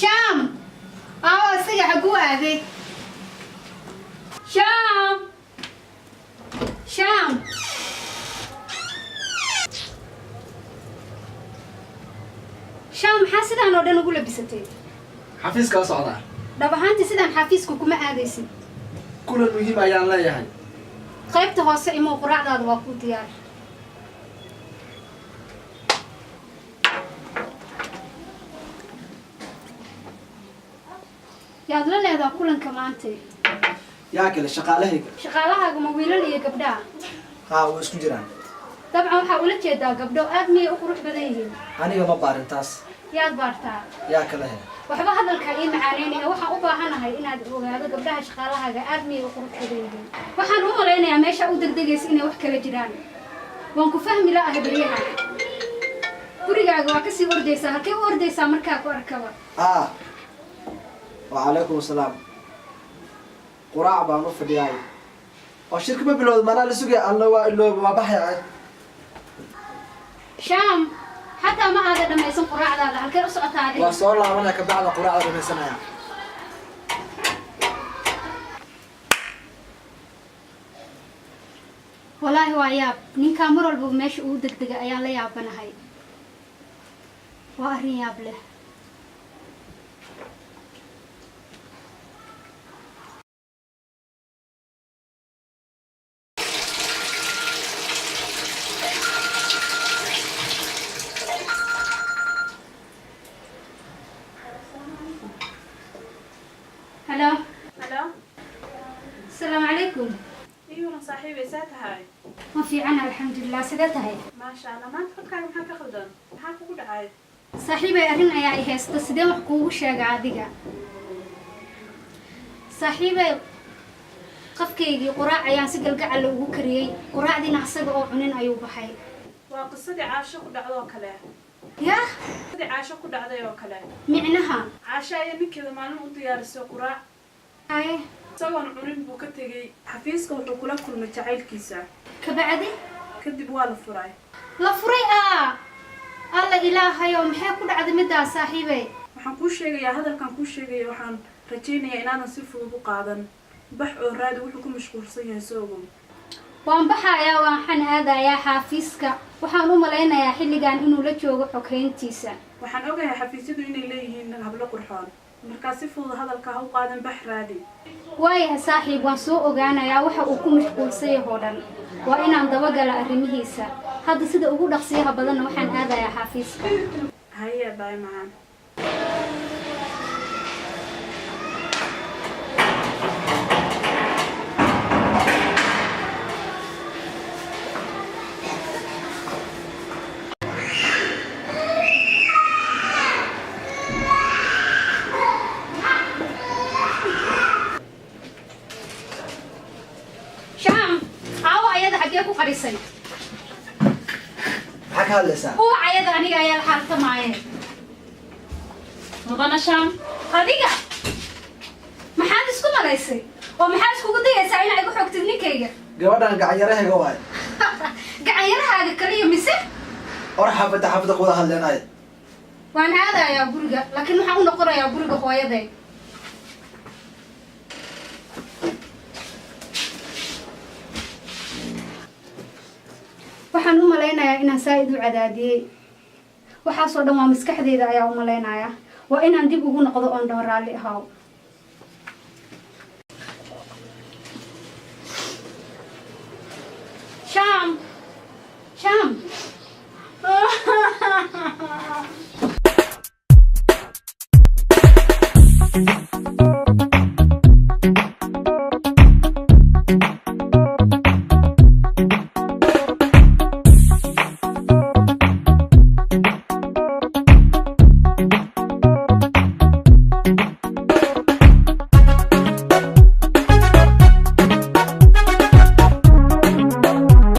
شام سيجا حقوة هذه شام حاسد أنا ودنا نقول بستين حفيز كاس عضا دبهانتي سيدان حافيزكو كما آديسي كل المهم أيان لا يعني qaybta hoose imo quraacdaada waa ku diyaar yaad la leedahay kulanka maanta yaa kale shaqaalahayga ma wiilal iyo gabdhaha way isku jiraan dabcan waxaa ula jeedaa gabdho aad miyay u qurux badan yihiin aniga ma baarin taas yaad baartaa yaa kale waxba hadalka ii macaaneenaya waxaan u baahanahay inaad ogaado gabdhaha shaqaalahaaga aad miyay u qurux badan yihiin waxaan u malaynayaa meesha u degdegaysa inay wax kala jiraan waan ku fahmi la'ahay baryaha gurigaaga waa kasii ordaysaa halkee u ordaysaa markaa ku arkaba وعليكم السلام قراع بانو فدياي oo shirka ma bilowd mana la sugay alla waa iloo ma baxay شام حتى ما هذا لما يسون قراعة هذا هالكير أسقط هذه وصور الله وانا كبعد قراعة لما سنة والله هو عياب نين كاميرا اللي بمشي ودق دق أيام لا يعبنا هاي وأرين ياب له هلا السلام عليكم ايوه صاحبي سات هاي ما في عنا الحمد لله سدتها هي ما شاء الله ما تفكر maxaa ka khaldan maxaa kugu dhacay saaxiibay arin ayaa i haysta sidee wax kuugu sheegay adiga saaxiibay qafkeygii quraac ayaan si galgacal ugu kariyay quraacdiina asaga oo cunin ayuu baxay waa qisadii caasho ku dhacdo kale yaa qisadii caasho ku dhacday oo kale micnaha caasho ayaa ninkeeda maalin u diyaarisay quraac ay isagoon cunin buu ka tegay xafiiska wuxuu kula kulmay jacaylkiisa kabacdi kadib waa la furay alla ilaahayow maxay ku dhacday midaas saaxiibay waxaan kuu sheegayaa hadalkan kuu sheegaya waxaan rajaynayaa inaadan si fudud u qaadan bax oo raadi wuxuu ku mashquulsan yahay soogow waan baxayaa waxaan aadayaa xafiiska waxaan u malaynayaa xilligan inuu la joogo xogeyntiisa waxaan ogahay xafiisyadu inay leeyihiin hablo qurxoon markaa si fudud hadalka ha u qaadan bax raadi waayahay saaxiib waan soo ogaanayaa waxa uu ku mashquulsan yahay oo dhan waa inaan dabagala arrimihiisa hadda sida ugu dhaqsiyaha badanna waxaan aadayaa xafiiska haya baay macaan قريسي حق هاللسان هو عيد أنيقا يا الحالة معي مضانا شام هذيقا ما حادث كو مريسي ومحادث كو قدية ساعين عيقو حوك تبنيكيقا قوادان قعيرها قواي قعيرها كلية مسي ورحا حافظ قوضها هالليناي وان هذا يا برقة لكن محاول نقرأ يا برقة هوايدي waxaan u malaynayaa inaan saa'id u cadaadiyay waxaasoo dhan waa maskaxdeyda ayaa u malaynayaa waa inaan dib ugu noqdo oon dhaho raalli ahaw